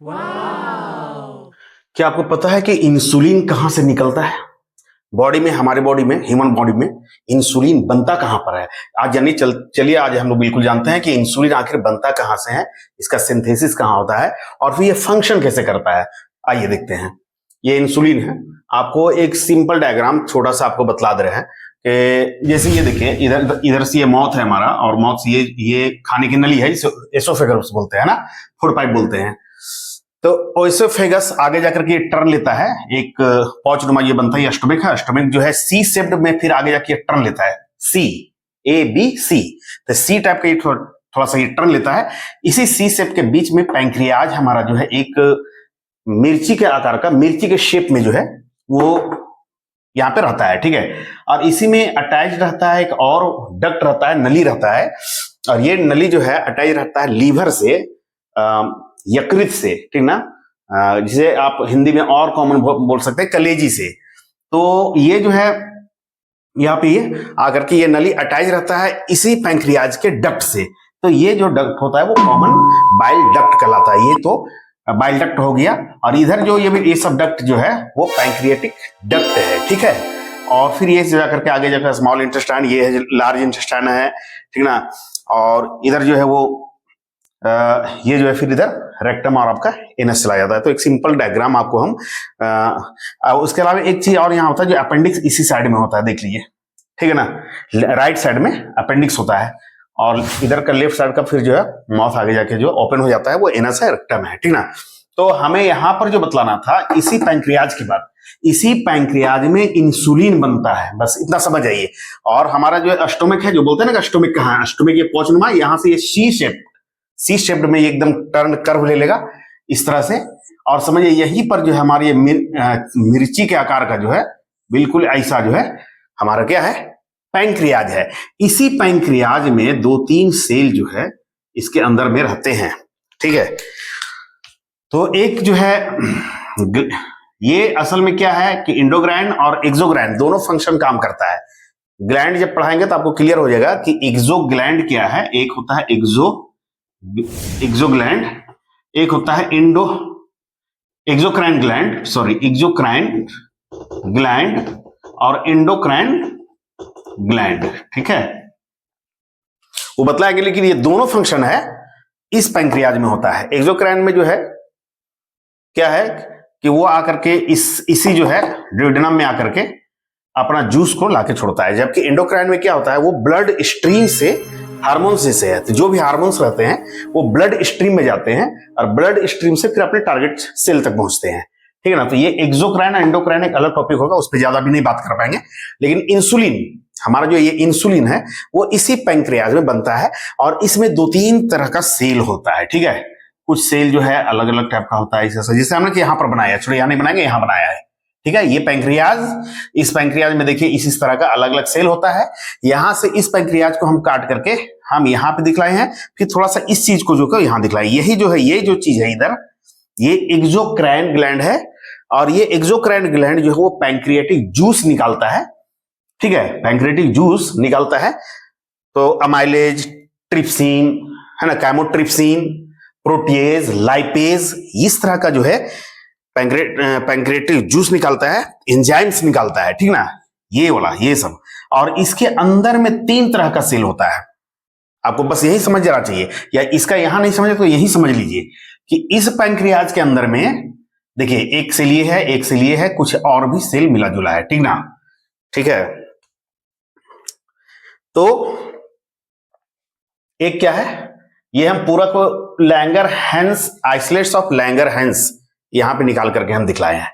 क्या आपको पता है कि इंसुलिन कहां से निकलता है? बॉडी में, हमारे बॉडी में, ह्यूमन बॉडी में इंसुलिन बनता कहां पर है? आज यानी चलिए आज हम लोग बिल्कुल जानते हैं कि इंसुलिन आखिर बनता कहां से है, इसका सिंथेसिस कहां होता है और फिर ये फंक्शन कैसे करता है। आइए देखते हैं। ये इंसुलिन है। आपको एक सिंपल डायग्राम छोटा सा आपको बतला दे रहे हैं कि जैसे ये देखिए, इधर से ये माउथ है हमारा और माउथ से ये खाने की नली है, इसे एसोफेगस बोलते हैं ना, फूड पाइप बोलते हैं। तो एसोफेगस आगे जाकर के टर्न लेता है, एक पॉच नुमा ये बनता है, स्टमक है। स्टमक जो है सी शेप्ड में फिर आगे जाके टर्न लेता है, सी ए बी सी, तो सी टाइप का ये थोड़ा सा ये टर्न लेता है। इसी सी शेप के बीच में पैंक्रियाज हमारा जो है एक मिर्ची के आकार का, मिर्ची के शेप में जो है वो यहाँ पे रहता है, ठीक है। और इसी में अटैच रहता है एक और डक्ट रहता है, नली रहता है। और ये नली जो है अटैच रहता है लीवर से, यकृत से, ठीक ना, जिसे आप हिंदी में और कॉमन बोल सकते हैं कलेजी से। तो ये जो है यहाँ पे ये आकर के ये नली अटैच रहता है इसी पैंक्रियाज के डक्ट से। तो ये जो डक्ट होता है वो कॉमन बाइल डक्ट कहलाता है। ये तो बाइल डक्ट हो गया। और इधर जो ये सब डक्ट जो है वो पैंक्रियाटिक डक्ट है, ठीक है। और फिर ये जाकर के आगे जाकर स्मॉल इंटेस्टाइन, ये है लार्ज इंटेस्टाइन है, ठीक ना। और इधर जो है वो ये जो है फिर इधर रेक्टम और आपका एनस चला जाता है। तो एक सिंपल डायग्राम आपको हम उसके अलावा एक चीज और यहाँ होता है, जो अपेंडिक्स इसी साइड में होता है, देख लीजिए, ठीक है ना। राइट साइड में अपेंडिक्स होता है और इधर का लेफ्ट साइड का फिर जो है माउथ आगे जाके जो ओपन हो जाता है वो एनस है, रेक्टम है, ठीक ना। तो हमें यहाँ पर जो बतलाना था, इसी पैंक्रियाज के बाद इसी पैंक्रियाज में इंसुलिन बनता है, बस इतना समझ जाइए। और हमारा जो स्टोमक है, जो बोलते हैं ना स्टोमक कहाँ है, स्टोमक ये पोचनुमा, यहाँ से ये सी शेप्ड में एकदम टर्न कर्व ले लेगा इस तरह से। और समझिए यहीं पर जो है हमारी मिर्ची के आकार का जो है बिल्कुल ऐसा जो है हमारा क्या है, पैंक्रियाज है। इसी पैंक्रियाज में 2-3 सेल जो है इसके अंदर में रहते हैं, ठीक है। तो एक जो है ये असल में क्या है कि इंडोग्राइन और एक्सोग्राइन दोनों फंक्शन काम करता है। ग्लैंड जब पढ़ाएंगे तो आपको क्लियर हो जाएगा कि एक्सोग्लैंड क्या है। एक होता है एक्सोग्लैंड, एक होता है एक्सोक्राइन ग्लैंड और इंडोक्राइन ग्लैंड, ठीक है। वो बतलाएंगे, लेकिन ये दोनों फंक्शन है इस पैंक्रियाज में होता है। एक्सोक्राइन में जो है क्या है कि वो आकर के इसी जो है ड्यूडेनम में आकर के अपना जूस को लाके छोड़ता है। जबकि एंडोक्राइन में क्या होता है, वो ब्लड स्ट्रीम से हार्मोन से है। तो जो भी हार्मोन्स रहते हैं वो ब्लड स्ट्रीम में जाते हैं और ब्लड स्ट्रीम से फिर अपने टारगेट सेल तक पहुंचते हैं, ठीक है ना। तो ये एक्सोक्राइन और एंडोक्राइन एक अलग टॉपिक होगा, उस पर ज्यादा भी नहीं बात कर पाएंगे। लेकिन इंसुलिन, हमारा जो ये इंसुलिन है वो इसी पैंक्रियाज में बनता है और इसमें 2-3 तरह का सेल होता है, ठीक है। कुछ सेल जो है अलग अलग टाइप का होता है, जैसे हमने यहाँ पर बनाया, छोड़े यहाँ नहीं बनाएंगे, यहाँ बनाया है, ठीक है। ये पैंक्रियाज, इस पैंक्रियाज में देखिए इस तरह का अलग अलग सेल होता है। यहां से इस पैंक्रियाज को हम काट करके हम यहाँ पे दिखलाए हैं, फिर थोड़ा सा इस चीज को जो है यहाँ दिखलाए। यही जो है, ये जो चीज है इधर, ये एक्सोक्राइन ग्लैंड है। और ये एक्सोक्राइन ग्लैंड जो है वो पैंक्रियाटिक जूस निकालता है, ठीक है, पैंक्रियाटिक जूस निकालता है। तो अमाइलेज, ट्रिप्सिन है ना, कैमोट्रिप्सिन, प्रोटीएज, लाइपेज, इस तरह का जो है पैंक्रियाटिक जूस निकालता है, एंजाइम्स निकालता है, ठीक ना, ये वाला, ये सब। और इसके अंदर में 3 तरह का सेल होता है। आपको बस यही समझ जाना चाहिए, या इसका यहां नहीं समझे तो यही समझ लीजिए कि इस पैंक्रियाज के अंदर में देखिए एक सेल ये है, एक सेल ये है, कुछ और भी सेल मिला जुला है, ठीक ना, ठीक है। तो एक क्या है, ये हम पूरा को लैंगरहैंस, आइसोलेट्स ऑफ लैंगरहैंस यहां पे निकाल करके हम दिखलाए हैं,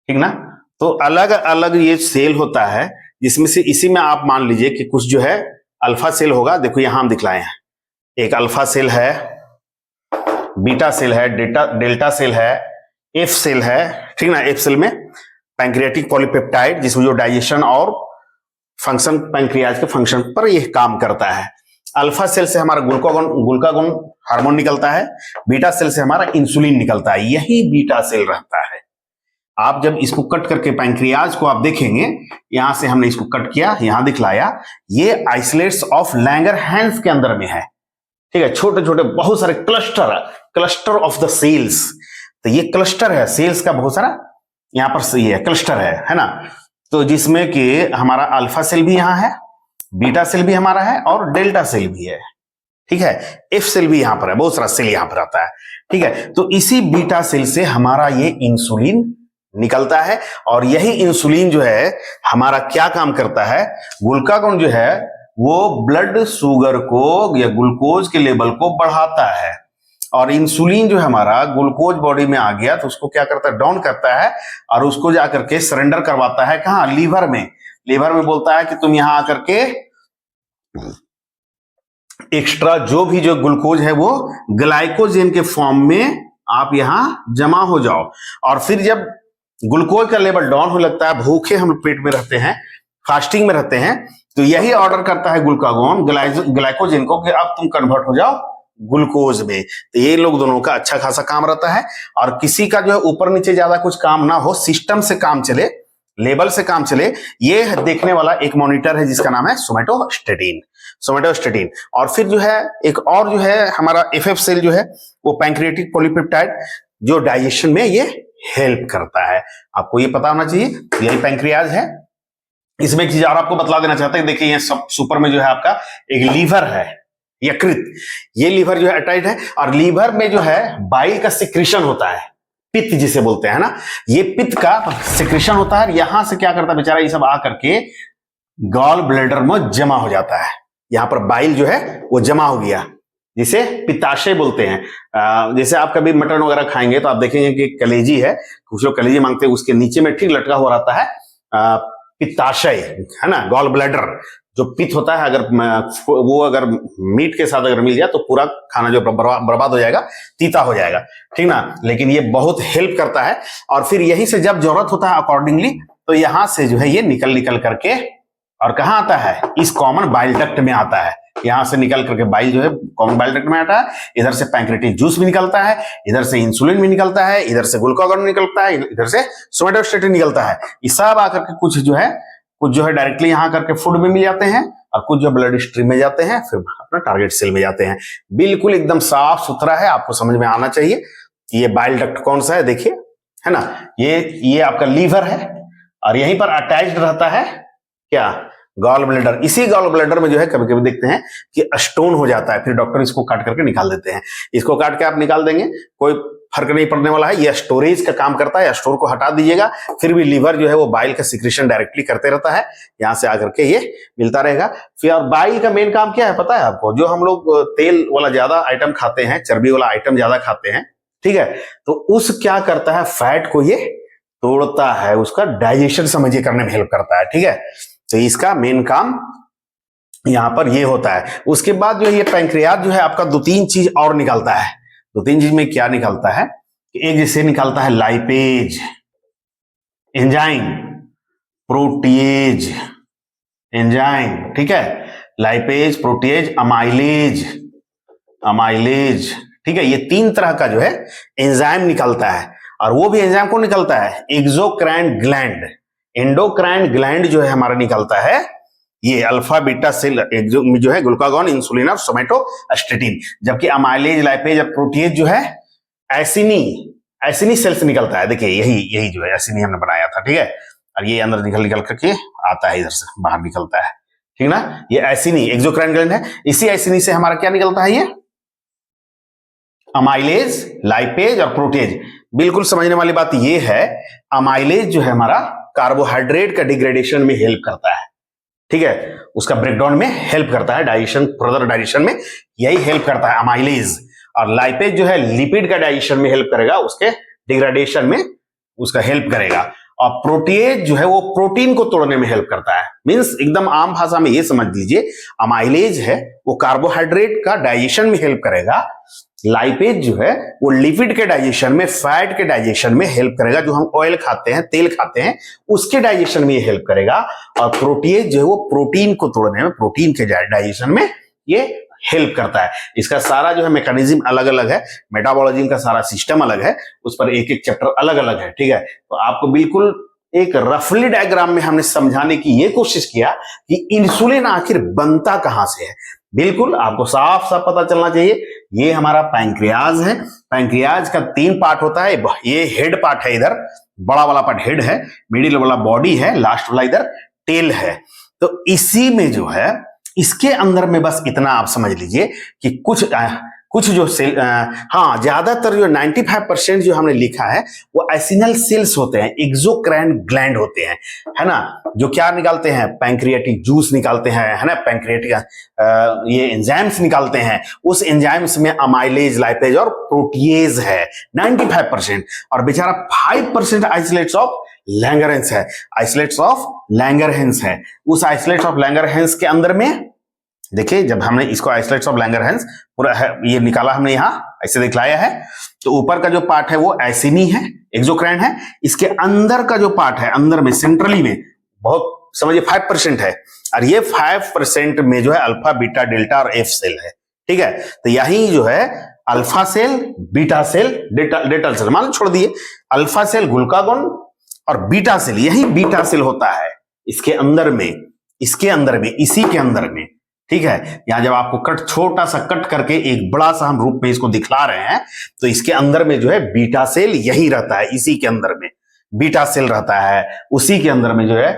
ठीक ना। तो अलग अलग ये सेल होता है, जिसमें से इसी में आप मान लीजिए कि कुछ जो है अल्फा सेल होगा। देखो यहां हम दिखलाए हैं, एक अल्फा सेल है, बीटा सेल है, डेल्टा सेल है, एफ सेल है, ठीक ना। एफ सेल में पैंक्रियाटिक पॉलीपेप्टाइड, जिसमें जो डाइजेशन और फंक्शन, पैंक्रियाज के फंक्शन पर यह काम करता है। अल्फा सेल से हमारा ग्लूकागोन हार्मोन निकलता है, बीटा सेल से हमारा इंसुलिन निकलता है, यही बीटा सेल रहता है। आप जब इसको कट करके पैंक्रियाज को आप देखेंगे, यहां से हमने इसको कट किया, यहां दिखलाया, ये आइसोलेट्स ऑफ लैंगरहैंस के अंदर में है, ठीक है। छोटे छोटे बहुत सारे क्लस्टर ऑफ द सेल्स, तो ये क्लस्टर है सेल्स का बहुत सारा, यहाँ पर ये है क्लस्टर है ना। तो जिसमें कि हमारा अल्फा सेल भी यहाँ है, बीटा सेल भी हमारा है और डेल्टा सेल भी है, ठीक है। एफ सेल भी यहां पर है, बहुत सारा सेल यहां पर आता है, ठीक है। तो इसी बीटा सेल से हमारा ये इंसुलिन निकलता है और यही इंसुलिन जो है हमारा क्या काम करता है, ग्लूकागॉन जो है वो ब्लड शुगर को या ग्लूकोज के लेवल को बढ़ाता है। और इंसुलिन जो है हमारा ग्लूकोज बॉडी में आ गया तो उसको क्या करता है, डाउन करता है और उसको जाकर के सरेंडर करवाता है कहां, लीवर में। लीवर में बोलता है कि तुम यहां आकर के एक्स्ट्रा जो ग्लूकोज है वो ग्लाइकोजन के फॉर्म में आप यहां जमा हो जाओ। और फिर जब ग्लूकोज का लेवल डाउन होने लगता है, भूखे हम पेट में रहते हैं, फास्टिंग में रहते हैं, तो यही ऑर्डर करता है ग्लूकागॉन ग्लाइकोजन को कि अब तुम कन्वर्ट हो जाओ ग्लूकोज में। तो ये लोग दोनों का अच्छा खासा काम रहता है। और किसी का जो है ऊपर नीचे ज्यादा कुछ काम ना हो, सिस्टम से काम चले, लेवल से काम चले, ये देखने वाला एक मॉनिटर है जिसका नाम है सोमेटोस्टेटिन। सोमेटोस्टेटिन। और फिर जो है एक और जो है हमारा एफएफ सेल जो है वो पैंक्रियाटिक पॉलीपेप्टाइड, जो डाइजेशन में ये हेल्प करता है। आपको ये पता होना चाहिए, यही पैंक्रियाज है। इसमें एक चीज और आपको बतला देना चाहते हैं, देखिए ये सब सुपर में जो है आपका एक लीवर है, यकृत। ये लीवर जो है अटैच है और लीवर में जो है बाइल का सिक्रीशन होता है, पित्त जिसे बोलते हैं ना, ये पित्त का सिक्रीशन होता है। यहां से क्या करता है बेचारा, ये सब आकर के गॉल ब्लैडर में जमा हो जाता है। यहां पर बाइल जो है वो जमा हो गया, जिसे पित्ताशय बोलते हैं। जैसे आप कभी मटन वगैरह खाएंगे तो आप देखेंगे कि कलेजी है, कुछ लोग कलेजी मांगते हैं, उसके नीचे में ठीक लटका हुआ रहता है पित्ताशय, है ना, गॉल ब्लैडर। जो पित्त होता है अगर वो अगर मीट के साथ अगर मिल जाए तो पूरा खाना जो बर्बाद हो जाएगा, तीता हो जाएगा, ठीक ना। लेकिन ये बहुत हेल्प करता है। और फिर यही से जब जरूरत होता है अकॉर्डिंगली, तो यहां से जो है ये निकल करके और कहां आता है, इस कॉमन बाइल डक्ट में आता है। यहां से निकल करके बाइल जो है कॉमन बाइल डक्ट में आता है। इधर से पैंक्रियाटिक जूस भी निकलता है, इधर से इंसुलिन भी निकलता है, इधर से ग्लूकागॉन निकलता है, इधर से सोमेटोस्टेटिन निकलता है। ये सब आकर के कुछ जो है डायरेक्टली यहां करके फूड में मिल जाते हैं और कुछ जो ब्लड स्ट्रीम में जाते हैं, फिर अपना टारगेट सेल में जाते हैं। बिल्कुल एकदम साफ सुथरा है, आपको समझ में आना चाहिए। ये बाइल डक्ट कौन सा है देखिए, है ना, ये आपका लीवर है और यहीं पर अटैच्ड रहता है क्या, गॉल ब्लैडर। इसी गॉल ब्लैडर में जो है कभी कभी देखते हैं कि स्टोन हो जाता है, फिर डॉक्टर इसको काट करके निकाल देते हैं। इसको काट के आप निकाल देंगे, कोई फर्क नहीं पड़ने वाला है, ये स्टोरेज का काम करता है। स्टोर को हटा दीजिएगा, फिर भी लीवर जो है वो बाइल का सिक्रीशन डायरेक्टली करते रहता है, यहां से आकर के ये मिलता रहेगा। फिर और बाइल का मेन काम क्या है पता है आपको, जो हम लोग तेल वाला ज्यादा आइटम खाते हैं, चर्बी वाला आइटम ज्यादा खाते हैं, ठीक है, तो उस क्या करता है, फैट को ये तोड़ता है, उसका डाइजेशन समझिए करने में हेल्प करता है, ठीक है। तो इसका मेन काम यहां पर ये होता है। उसके बाद जो ये पैंक्रियाज जो है आपका 2-3 चीज और निकालता है। 2-3 चीज में क्या निकालता है, एक जैसे निकालता है लाइपेज, एंजाइम, प्रोटीएज, एंजाइम, ठीक है, लाइपेज, प्रोटीएज, अमाइलेज, ठीक है। ये 3 तरह का जो है एंजाइम निकलता है। और वो भी एंजाइम कौन निकलता है, एक्सोक्राइन ग्लैंड, एंडोक्राइन ग्लैंड जो है हमारा निकलता है, ये अल्फा बीटा सेल जो है ग्लूकागॉन, इंसुलिन और सोमेटोस्टेटिन। जबकि अमाइलेज, लाइपेज और प्रोटीएज जो है एसिनी सेल से निकलता है। देखिए यही जो है एसिनी हमने बनाया था, ठीक है, और ये अंदर निकल करके आता है, इधर से बाहर निकलता है, ठीक ना। ये एसिनी एक्सोक्राइन ग्लैंड है। इसी एसिनी से हमारा क्या निकलता है, ये अमाइलेज, लाइपेज और प्रोटीएज। बिल्कुल समझने वाली बात ये है, अमाइलेज जो है हमारा कार्बोहाइड्रेट का डिग्रेडेशन में हेल्प करता है, ठीक है, उसका ब्रेकडाउन में हेल्प करता है, डाइजेशन, फर्दर डाइजेशन में यही हेल्प करता है अमाइलेज। और लाइपेज जो है लिपिड का डाइजेशन में हेल्प करेगा, उसके डिग्रेडेशन में उसका हेल्प करेगा। और प्रोटीएज जो है वो प्रोटीन को तोड़ने में हेल्प करता है। मींस एकदम आम भाषा में ये समझ लीजिए, अमाइलेज है वो कार्बोहाइड्रेट का डाइजेशन में हेल्प करेगा, लाइपेज जो है वो लिपिड के डाइजेशन में, फैट के डाइजेशन में हेल्प करेगा, जो हम ऑयल खाते हैं, तेल खाते हैं, उसके डाइजेशन में ये हेल्प करेगा। और प्रोटीएज जो है वो प्रोटीन को तोड़ने में, प्रोटीन के डाइजेशन में ये हेल्प करता है। इसका सारा जो है मैकेनिज्म अलग अलग है, मेटाबॉलिज्म का सारा सिस्टम अलग है, उस पर एक एक चैप्टर अलग अलग है, ठीक है। तो आपको बिल्कुल एक रफली डायग्राम में हमने समझाने की ये कोशिश किया कि इंसुलिन आखिर बनता कहां से है। बिल्कुल आपको साफ साफ पता चलना चाहिए, ये हमारा पैंक्रियाज है पैंक्रियाज का 3 पार्ट होता है। ये हेड पार्ट है, इधर बड़ा वाला पार्ट हेड है, मिडिल वाला बॉडी है, लास्ट वाला इधर टेल है। तो इसी में जो है, इसके अंदर में बस इतना आप समझ लीजिए कि कुछ जो सेल, हाँ, ज्यादातर जो 95% जो हमने लिखा है वो एसिनल सेल्स होते हैं, एक्सोक्राइन ग्लैंड होते हैं, है ना, जो क्या निकालते हैं, पैंक्रियाटिक जूस निकालते हैं, है ना, पैंक्रियाटिक ये एंजाइम्स निकालते हैं। उस एंजाइम्स में अमाइलेज, लाइपेज और प्रोटीएज है 95%, और बेचारा 5% आइसोलेट्स ऑफ लैंगरहेंस है, आइसोलेट्स ऑफ लैंगरहेंस है। उस आइसोलेट्स ऑफ लैंगरहेंस के अंदर में देखिए, जब हमने इसको आइसोलेट्स ऑफ लैंगरहेंस पूरा है, ये निकाला हमने यहां ऐसे दिखलाया है, तो ऊपर का जो पार्ट है वो एसिनी है, एक्सोक्राइन है। इसके अंदर का जो पार्ट है, अंदर में सेंट्रली में बहुत समझिए 5% है, और ये 5% में जो है अल्फा, बीटा, डेल्टा और एफ सेल है। ठीक है, तो यही जो है alpha cell, beta cell, delta cell मान लो छोड़ दिए, अल्फा सेल ग्लूकागोन और बीटा सेल, यही बीटा सेल होता है इसके अंदर में, इसी के अंदर में। ठीक है, यहां जब आपको छोटा सा कट करके एक बड़ा सा हम रूप में इसको दिखला रहे हैं, तो इसके अंदर में जो है बीटा सेल यही रहता है, इसी के अंदर में बीटा सेल रहता है, उसी के अंदर में जो है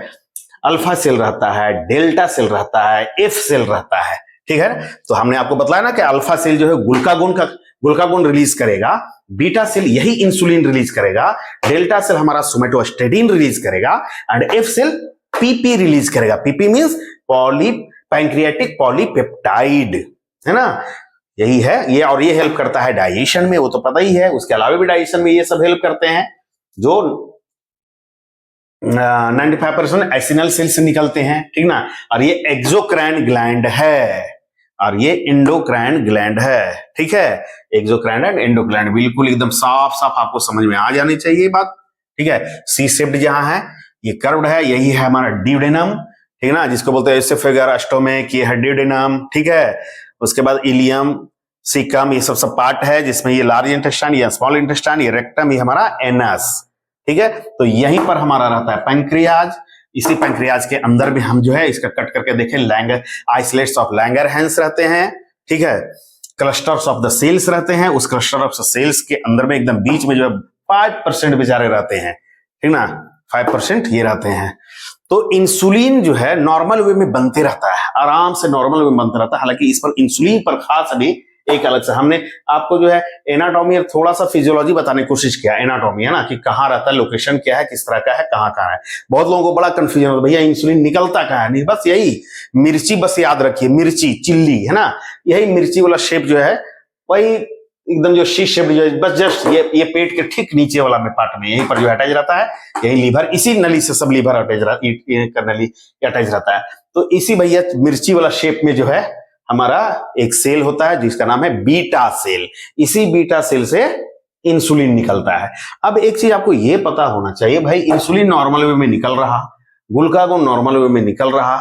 अल्फा सेल रहता है, डेल्टा सेल रहता है, एफ सेल रहता है। ठीक है, तो हमने आपको बताया ना कि अल्फा सेल जो है ग्लूकागोन रिलीज करेगा, बीटा सेल यही इंसुलिन रिलीज करेगा, डेल्टा सेल हमारा सोमेटोस्टेटिन रिलीज करेगा, and F cell PP release करेगा। पीपी मींस पैंक्रियाटिक पॉलीपेप्टाइड, है ना, यही है ये, और ये हेल्प करता है डाइजेशन में, वो तो पता ही है। उसके अलावा भी डाइजेशन में ये सब हेल्प करते हैं, जो 95% एसिनल सेल से निकलते हैं। ठीक ना, और ये एक्सोक्राइन ग्लैंड है और ये एंडोक्राइन ग्लैंड है। ठीक है, एक्सोक्राइन एंड एंडोक्राइन बिल्कुल एकदम साफ साफ आपको समझ में आ जानी चाहिए बात। ठीक है, सी शेप्ड जहां है, ये कर्व्ड है, यही है हमारा ड्यूडेनम, ठीक है ना, जिसको बोलते हैं एसोफेगस, स्टोमक, ये है ड्यूडेनम। ठीक है, उसके बाद इलियम, सीकम, ये सब पार्ट है, जिसमें ये लार्ज इंटेस्टाइन, ये स्मॉल इंटेस्टाइन, ये रेक्टम, ये हमारा एनस। ठीक है, तो यहीं पर हमारा रहता है पैंक्रियाज। इसी पैंक्रियाज के अंदर भी हम जो है इसका कट करके देखें, आइसोलेट्स ऑफ लैंगरहेंस रहते हैं। ठीक है, क्लस्टर्स ऑफ द सेल्स रहते हैं, उस क्लस्टर ऑफ द सेल्स के अंदर में एकदम बीच में जो है 5% बेचारे रहते हैं। ठीक ना, 5% ये रहते हैं। तो इंसुलिन जो है नॉर्मल वे में बनते रहता है, आराम से नॉर्मल वे में बनता रहता है। हालांकि इस पर इंसुलिन पर खास अभी एक अलग से हमने आपको जो है एनाटॉमी और थोड़ा सा फिजियोलॉजी बताने की कोशिश किया। एनाटॉमी है ना, कि कहाँ रहता है, लोकेशन क्या है, किस तरह का है, कहाँ कहाँ है। बहुत लोगों को बड़ा कंफ्यूजन होता है, भैया इंसुलिन निकलता कहाँ है। नहीं, बस यही मिर्ची, बस याद रखिए, मिर्ची, चिल्ली, है ना, यही मिर्ची वाला शेप जो है, वही एकदम जो शीश शेप जो है, बस जस्ट ये पेट के ठीक नीचे वाला में पार्ट में, यहीं पर जो अटैच रहता है, यही लीवर, इसी नली से सब लीवर अटैच रहता है। तो इसी भैया मिर्ची वाला शेप में जो है हमारा एक सेल होता है जिसका नाम है बीटा सेल। इसी बीटा सेल से इंसुलिन निकलता है। अब एक चीज आपको ये पता होना चाहिए, भाई इंसुलिन नॉर्मल वे में निकल रहा, ग्लूकागोन नॉर्मल वे में निकल रहा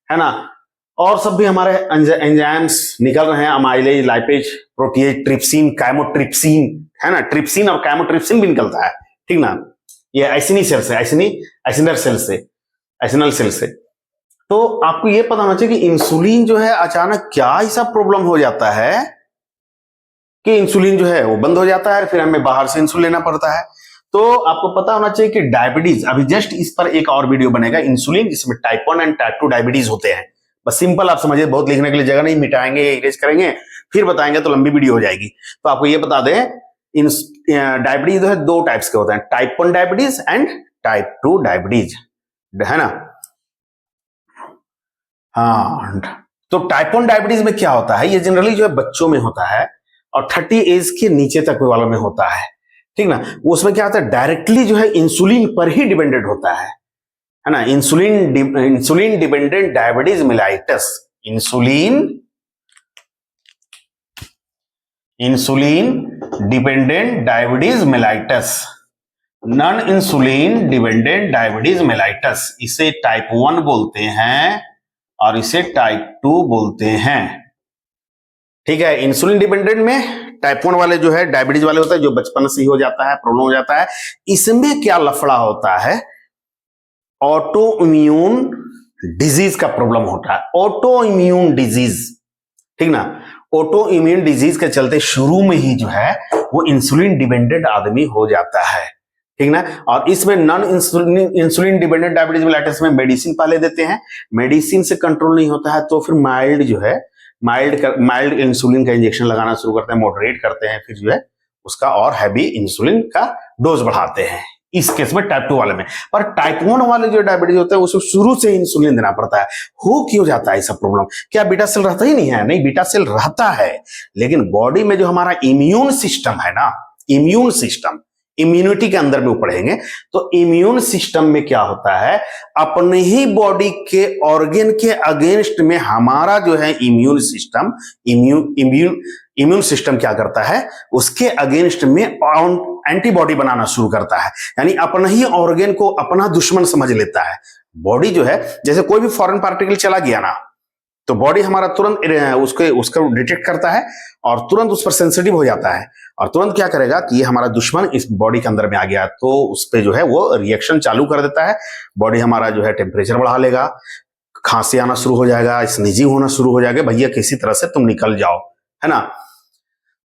है ना, और सब भी हमारे एंजाइम्स निकल रहे हैं, amylase, lipase, protease, trypsin, chymotrypsin, है ना, ट्रिप्सिन और काइमोट्रिप्सिन भी निकलता है। ठीक ना, ये एसिनी सेल से, एसिनल सेल से। तो आपको ये पता होना चाहिए कि इंसुलिन जो है अचानक क्या ऐसा प्रॉब्लम हो जाता है कि इंसुलिन जो है वो बंद हो जाता है, फिर हमें बाहर से इंसुलिन लेना पड़ता है। तो आपको पता होना चाहिए कि डायबिटीज, अभी जस्ट इस पर एक और वीडियो बनेगा इंसुलिन, जिसमें टाइप 1 एंड टाइप 2 डायबिटीज होते हैं। बस सिंपल आप समझिए, बहुत लिखने के लिए जगह नहीं, मिटाएंगे, इरेज करेंगे, फिर बताएंगे तो लंबी वीडियो हो जाएगी। तो आपको ये बता दें, डायबिटीज जो है 2 टाइप्स के होते हैं, type 1 diabetes and type 2 diabetes, है ना। हाँ, तो टाइप 1 डायबिटीज में क्या होता है, ये जनरली जो है बच्चों में होता है और 30 एज के नीचे तक वालों में होता है। ठीक ना, उसमें क्या होता है, डायरेक्टली जो है इंसुलिन पर ही डिपेंडेंट होता है ना, insulin dependent diabetes mellitus, insulin dependent diabetes mellitus, non insulin dependent diabetes mellitus, इसे टाइप 1 बोलते हैं और इसे टाइप 2 बोलते हैं। ठीक है, इंसुलिन डिपेंडेंट में टाइप 1 वाले जो है डायबिटीज वाले होता है, जो बचपन से ही हो जाता है, प्रॉब्लम हो जाता है। इसमें क्या लफड़ा होता है, ऑटो इम्यून डिजीज का प्रॉब्लम होता है, ऑटो इम्यून डिजीज। ठीक ना, ऑटो इम्यून डिजीज के चलते शुरू में ही जो है वो इंसुलिन डिपेंडेंट आदमी हो जाता है, ठीक ना। और इसमें non insulin dependent diabetes mellitus में मेडिसिन पहले देते हैं, मेडिसिन से कंट्रोल नहीं होता है तो फिर माइल्ड जो है माइल्ड इंसुलिन का इंजेक्शन लगाना शुरू करते हैं, मॉडरेट करते हैं, फिर जो है उसका और हैवी इंसुलिन का डोज बढ़ाते हैं, इस केस में टाइप 2 वाले में। पर टाइप 1 वाले जो डायबिटीज होते हैं उसको शुरू से इंसुलिन देना पड़ता है। हो क्यों जाता है ऐसा प्रॉब्लम? क्या बीटा सेल रहता ही नहीं है? नहीं, बीटा सेल रहता है, लेकिन बॉडी में जो हमारा इम्यून सिस्टम है ना, इम्यून सिस्टम, इम्यूनिटी के अंदर में वो पढ़ेंगे तो इम्यून सिस्टम में क्या होता है, अपने ही बॉडी के ऑर्गन के अगेंस्ट में हमारा जो है इम्यून सिस्टम, इम्यून सिस्टम क्या करता है, उसके अगेंस्ट में एंटीबॉडी बनाना शुरू करता है, यानी अपना ही ऑर्गन को अपना दुश्मन समझ लेता है। बॉडी जो है, जैसे कोई भी फॉरेन पार्टिकल चला गया ना तो बॉडी हमारा तुरंत उसको डिटेक्ट करता है और तुरंत उस पर सेंसिटिव हो जाता है और तुरंत क्या करेगा कि ये हमारा दुश्मन इस बॉडी के अंदर में आ गया, तो उस पर जो है वो रिएक्शन चालू कर देता है। बॉडी हमारा जो है टेम्परेचर बढ़ा लेगा, खांसी आना शुरू हो जाएगा, स्नीजिंग होना शुरू हो जाएगा, भैया किसी तरह से तुम निकल जाओ, है ना।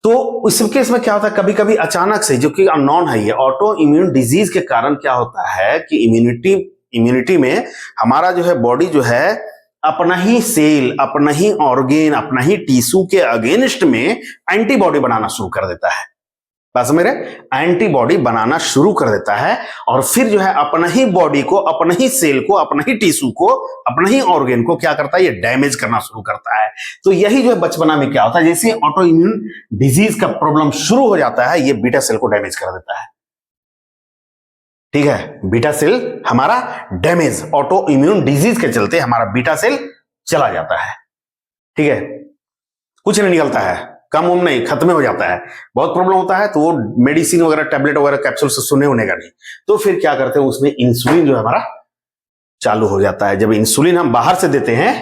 तो इस केस में क्या होता है, कभी कभी अचानक से, जो कि अननोन है, ये ऑटो इम्यून डिजीज के कारण क्या होता है कि इम्यूनिटी में हमारा जो है बॉडी जो है अपना ही सेल, अपना ही ऑर्गेन, अपना ही टिश्यू के अगेंस्ट में एंटीबॉडी बनाना शुरू कर देता है। बस मेरे एंटीबॉडी बनाना शुरू कर देता है और फिर जो है अपना ही बॉडी को, अपना ही सेल को, अपना ही टिश्यू को, अपना ही ऑर्गेन को क्या करता है, ये डैमेज करना शुरू करता है। तो यही जो है बचपना में क्या होता है, जैसे ऑटो इम्यून डिजीज का प्रॉब्लम शुरू हो जाता है, ये बीटा सेल को डैमेज कर देता है, ठीक है। बीटा सेल हमारा डैमेज, ऑटो इम्यून डिजीज के चलते हमारा बीटा सेल चला जाता है, ठीक है। कुछ नहीं निकलता है, कम उम नहीं, खत्म हो जाता है, बहुत प्रॉब्लम होता है, तो वो मेडिसिन वगैरह, टैबलेट वगैरह, कैप्सूल से सुने होने का नहीं। तो फिर क्या करते हैं, उसमें इंसुलिन जो है हमारा चालू हो जाता है। जब इंसुलिन हम बाहर से देते हैं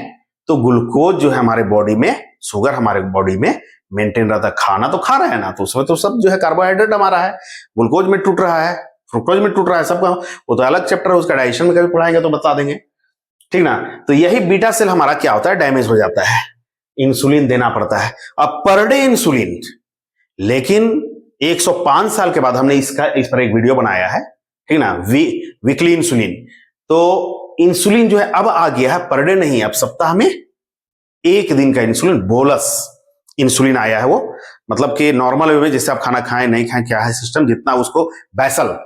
तो ग्लूकोज जो है हमारे बॉडी में, शुगर हमारे बॉडी में मेंटेन रहता है। खाना तो खा रहे हैं ना, तो उसमें तो सब जो है कार्बोहाइड्रेट हमारा है, ग्लूकोज में टूट रहा है, फ्रुक्टोज में टूट रहा है, सबका वो तो अलग चैप्टर है, उसका डाइजेशन में कभी पढ़ाएंगे तो बता देंगे, ठीक ना। तो यही बीटा सेल हमारा क्या होता है, डैमेज हो जाता है, इंसुलिन देना पड़ता है। अब पर डे इंसुलिन, लेकिन 105 साल के बाद हमने इस पर एक वीडियो बनाया है, ठीक ना, वीकली इंसुलिन। तो इंसुलिन जो है अब आ गया है पर डे नहीं, अब सप्ताह में 1 दिन का इंसुलिन, बोलस इंसुलिन आया है। वो मतलब कि नॉर्मल वे में जैसे आप खाना खाएं नहीं खाएं क्या है सिस्टम, जितना उसको बैसल,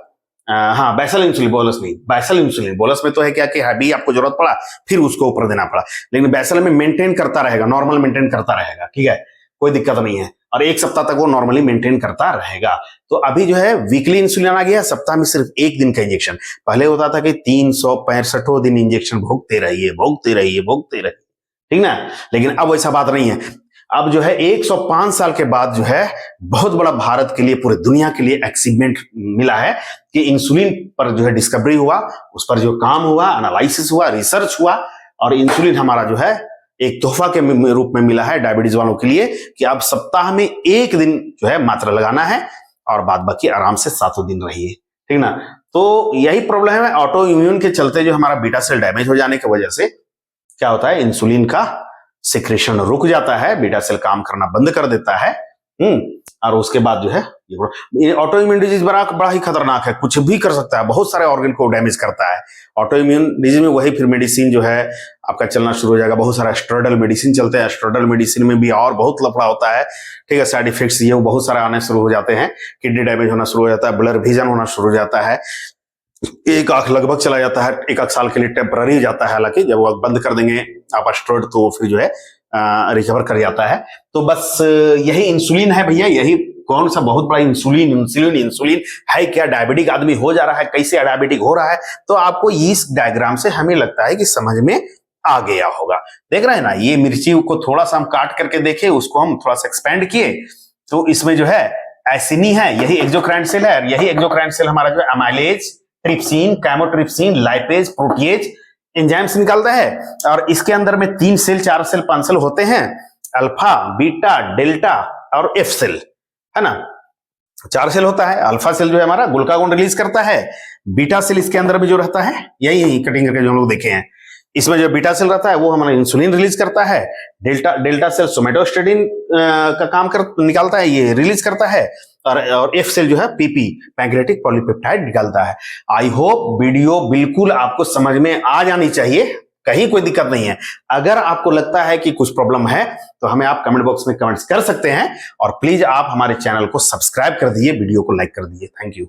हाँ बैसल इंसुलिन, बोलस नहीं, बैसल इंसुलिन। बोलस में तो है क्या कि हैवी आपको जरूरत पड़ा फिर उसको ऊपर देना पड़ा, लेकिन बैसल में मेंटेन करता रहेगा, नॉर्मल मेंटेन करता रहेगा, ठीक है, कोई दिक्कत नहीं है, और 1 सप्ताह तक वो नॉर्मली मेंटेन करता रहेगा। तो अभी जो है वीकली इंसुलिन आ गया, सप्ताह में सिर्फ 1 दिन का इंजेक्शन। पहले होता था कि 365 दिन इंजेक्शन भोगते रहिए, ठीक ना, लेकिन अब वैसा बात नहीं है। अब जो है 105 साल के बाद जो है बहुत बड़ा भारत के लिए, पूरे दुनिया के लिए अचीवमेंट मिला है कि इंसुलिन पर जो है डिस्कवरी हुआ, उस पर जो काम हुआ, एनालिसिस हुआ, रिसर्च हुआ, और इंसुलिन हमारा जो है एक तोहफा के रूप में मिला है डायबिटीज वालों के लिए कि अब सप्ताह में 1 दिन जो है मात्रा लगाना है और बाद बाकी आराम से 7 दिन रहिए, ठीक ना। तो यही प्रॉब्लम है, ऑटो इम्यून के चलते जो हमारा बीटा सेल डैमेज हो जाने की वजह से क्या होता है, इंसुलिन का सिक्रेशन रुक जाता है, बीटा सेल काम करना बंद कर देता है, और उसके बाद जो है ये ऑटो इम्यून डिजीज बड़ा ही खतरनाक है, कुछ भी कर सकता है, बहुत सारे ऑर्गन को डैमेज करता है। ऑटो इम्यून डिजीज में वही फिर मेडिसिन जो है आपका चलना शुरू हो जाएगा, बहुत सारा स्टेरॉइडल मेडिसिन चलते हैं, स्टेरॉइडल मेडिसिन में भी और बहुत लफड़ा होता है, ठीक है। साइड इफेक्ट्स ये बहुत सारे आने शुरू हो जाते हैं, किडनी डैमेज होना शुरू हो जाता है, ब्लर विजन होना शुरू हो जाता है, एक आंख लगभग चला जाता है, 1 साल के लिए टेम्पररी जाता है, हालांकि जब वो बंद कर देंगे आप स्टेरॉइड तो फिर जो है रिकवर कर जाता है। तो बस यही इंसुलिन है भैया, यही कौन सा बहुत बड़ा इंसुलिन है क्या, डायबिटिक आदमी हो जा रहा है, कैसे डायबिटिक हो रहा है, तो आपको इस डायग्राम से हमें लगता है कि समझ में आ गया होगा। देख रहे हैं ना, ये मिर्ची को थोड़ा सा हम काट करके देखे, उसको हम थोड़ा सा एक्सपेंड किए, तो इसमें जो है एसिनी है, यही एक्सोक्राइन सेल है, यही एक्सोक्राइन सेल हमारा जो है amylase, trypsin, chymotrypsin, lipase, protease enzymes निकालता है, और इसके अंदर में 3 सेल, 4 सेल, 5 सेल होते हैं, अल्फा, बीटा, डेल्टा और एफ सेल, है ना। 4 सेल होता है, अल्फा सेल जो है हमारा ग्लूकागोन रिलीज करता है, बीटा सेल इसके अंदर में जो रहता है, यही कटिंग करके जो हम लोग देखे हैं, इसमें जो बीटा सेल रहता है वो हमारा इंसुलिन रिलीज करता है, डेल्टा सेल सोमेटोस्टेटिन का काम निकालता है, ये रिलीज करता है, और एफ सेल जो है पीपी पैंक्रेटिक पॉलीपेप्टाइड निकालता है। आई होप वीडियो बिल्कुल आपको समझ में आ जानी चाहिए, कहीं कोई दिक्कत नहीं है। अगर आपको लगता है कि कुछ प्रॉब्लम है तो हमें आप कमेंट बॉक्स में कमेंट्स कर सकते हैं, और प्लीज आप हमारे चैनल को सब्सक्राइब कर दीजिए, वीडियो को लाइक कर दीजिए। Thank you.